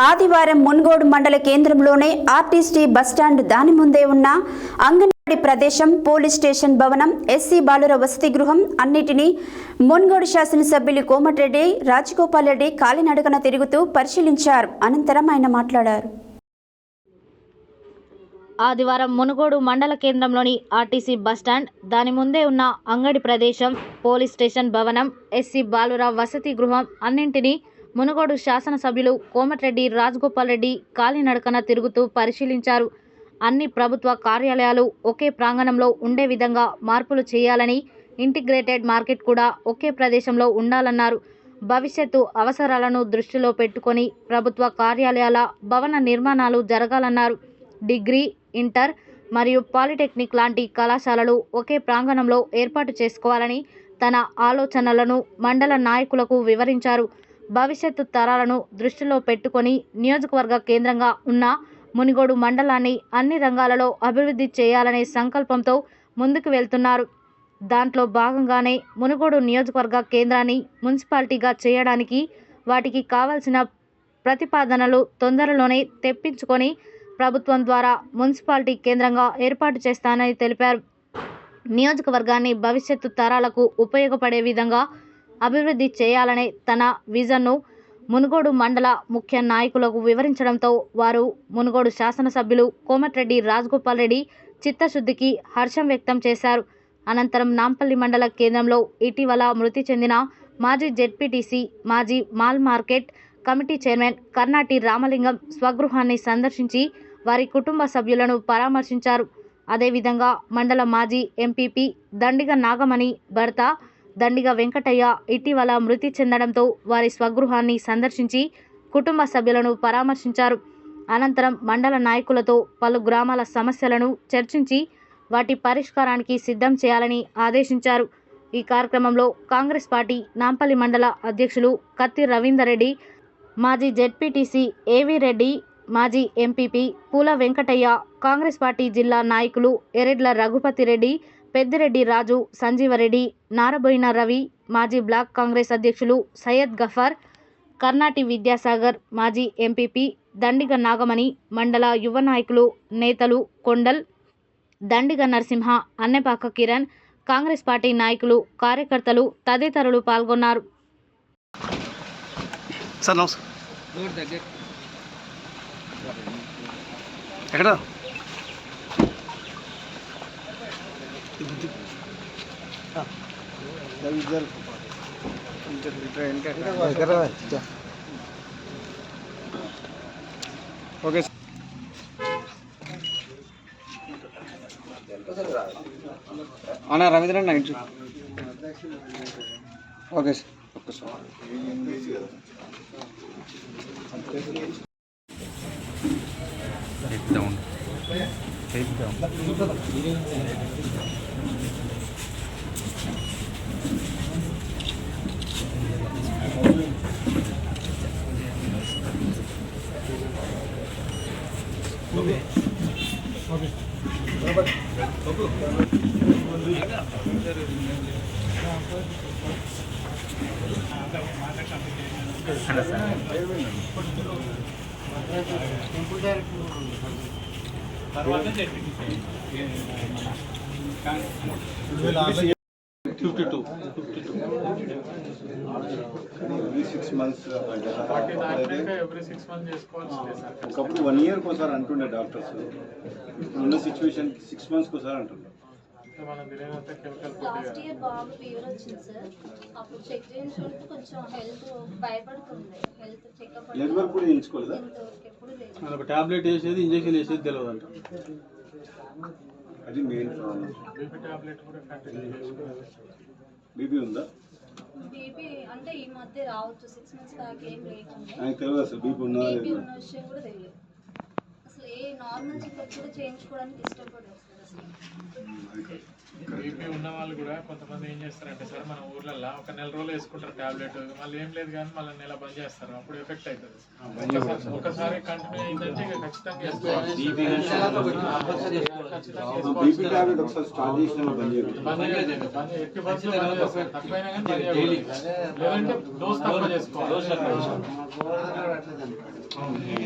ఆదివారం మున్గోడు మండల కేంద్రంలోనే RTC bus stand దాని ముందే ఉన్న అంగన్వాడీ ప్రదేశం, పోలీస్ స్టేషన్ భవనం, ఎస్సీ బాలుర వసతి గృహం అన్నిటినీ మున్గోడు శాసనసభ్యులు కోమటిరెడ్డి రాజగోపాల్ రెడ్డి కాలినడకన తిరుగుతూ పరిశీలించారు. అనంతరం ఆయన మాట్లాడారు. ఆదివారం మునుగోడు మండల కేంద్రంలోని ఆర్టీసీ బస్టాండ్, దాని ముందే ఉన్న అంగడి ప్రదేశం, పోలీస్ స్టేషన్ భవనం, ఎస్సీ బాలుర వసతి గృహం అన్నింటినీ మునుగోడు శాసనసభ్యులు కోమటిరెడ్డి రాజగోపాల్ రెడ్డి కాలినడకన తిరుగుతూ పరిశీలించారు. అన్ని ప్రభుత్వ కార్యాలయాలు ఒకే ప్రాంగణంలో ఉండే విధంగా మార్పులు చేయాలని, ఇంటిగ్రేటెడ్ మార్కెట్ కూడా ఒకే ప్రదేశంలో ఉండాలన్నారు. భవిష్యత్తు అవసరాలను దృష్టిలో పెట్టుకొని ప్రభుత్వ కార్యాలయాల భవన నిర్మాణాలు జరగాలన్నారు. డిగ్రీ, ఇంటర్ మరియు పాలిటెక్నిక్ లాంటి కళాశాలలు ఒకే ప్రాంగణంలో ఏర్పాటు చేసుకోవాలని తన ఆలోచనలను మండల నాయకులకు వివరించారు. భవిష్యత్తు తరాలను దృష్టిలో పెట్టుకొని నియోజకవర్గ కేంద్రంగా ఉన్న మునుగోడు మండలాన్ని అన్ని రంగాలలో అభివృద్ధి చేయాలనే సంకల్పంతో ముందుకు వెళ్తున్నారు. దాంట్లో భాగంగానే మునుగోడు నియోజకవర్గ కేంద్రాన్ని మున్సిపాలిటీగా చేయడానికి వాటికి కావాల్సిన ప్రతిపాదనలు తొందరలోనే తెప్పించుకొని ప్రభుత్వం ద్వారా మున్సిపాలిటీ కేంద్రంగా ఏర్పాటు చేస్తానని తెలిపారు. నియోజకవర్గాన్ని భవిష్యత్తు తరాలకు ఉపయోగపడే విధంగా అభివృద్ధి చేయాలనే తన విజన్ను మునుగోడు మండల ముఖ్య నాయకులకు వివరించడంతో వారు మునుగోడు శాసనసభ్యులు కోమటిరెడ్డి రాజగోపాల్ రెడ్డి చిత్తశుద్ధికి హర్షం వ్యక్తం చేశారు. అనంతరం నాంపల్లి మండల కేంద్రంలో ఇటీవల మృతి చెందిన మాజీ జెడ్పీటీసీ, మాజీ మాల్ market committee chairman Karnati Ramalingam స్వగృహాన్ని సందర్శించి వారి కుటుంబ సభ్యులను పరామర్శించారు. అదేవిధంగా మండల మాజీ ఎంపీపీ దండిగ నాగమణి భర్త దండిగ వెంకటయ్య ఇటీవల మృతి చెందడంతో వారి స్వగృహాన్ని సందర్శించి కుటుంబ సభ్యులను పరామర్శించారు. అనంతరం మండల నాయకులతో పలు గ్రామాల సమస్యలను చర్చించి వాటి పరిష్కారానికి సిద్ధం చేయాలని ఆదేశించారు. ఈ కార్యక్రమంలో కాంగ్రెస్ పార్టీ నాంపల్లి మండల అధ్యక్షులు కత్తి రవీందర్ రెడ్డి, మాజీ జెడ్పీటీసీ ఏవి రెడ్డి, మాజీ ఎంపీపీ పూల వెంకటయ్య, కాంగ్రెస్ పార్టీ జిల్లా నాయకులు ఎరెడ్ల రఘుపతి రెడ్డి, పెద్దిరెడ్డి రాజు, సంజీవరెడ్డి, నారబోయిన రవి, మాజీ బ్లాక్ కాంగ్రెస్ అధ్యక్షులు సయ్యద్ గఫార్, కర్నాటి విద్యాసాగర్, మాజీ ఎంపీపీ దండిగ నాగమణి, మండల యువ నాయకులు నేతలు కొండల్, దండిగ నరసింహ, అన్నెపాక కిరణ్, కాంగ్రెస్ పార్టీ నాయకులు, కార్యకర్తలు తదితరులు పాల్గొన్నారు. ఓకే అన్నా రవీంద్ర నైట్ ఓకే సార్. ఒకప్పుడు 1 year కోసారి అంటుండే డాక్టర్స్, ఇప్పుడున్న సిచ్యువేషన్ 6 months కోసారి అంటున్నారు. లాస్ట్ ఇయర్ బాగా ఫీవర్ వచ్చింది సార్, అప్పుడు చెక్ చేయించుకుంటూ కొంచెం హెల్త్ భయపడుతుంది. హెల్త్ చెకప్ బ్లడ్ వర్క్ కూడా చేయించుకోలేదా? మనకు టాబ్లెట్ వేసేది, ఇంజెక్షన్ వేసేది తెలియదు అంట. అది మెయిన్ ప్రాబ్లం. బీపీ ఉందా? బీపీ అంటే ఈ మధ్య రావచ్చు, 6 months దాకా ఏం లేకుండా. నాకు తెలియదు అసలు బీపీ ఉన్న విషయం కూడా తెలియదు. అసలు ఏ నార్మల్ చెకప్ కూడా చేయించుకోవడానికి ఇష్టపడదు అసలు. బీపీ ఉన్న వాళ్ళు కూడా కొంతమంది ఏం చేస్తారంటే సార్, మన ఊర్లలో ఒక 1 నెల రోజులు వేసుకుంటారు టాబ్లెట్, మళ్ళీ ఏం లేదు కానీ మళ్ళీ నెల బంద్ చేస్తారు, అప్పుడు ఎఫెక్ట్ అవుతుంది. ఒకసారి కంటిన్యూ అయిందంటే ఇక ఖచ్చితంగా వేసుకోవాలి. ఎట్టి బస్సులో తక్కువైనా కానీ లేదంటే డోస్ తక్కువ చేసుకోవాలి. అవును.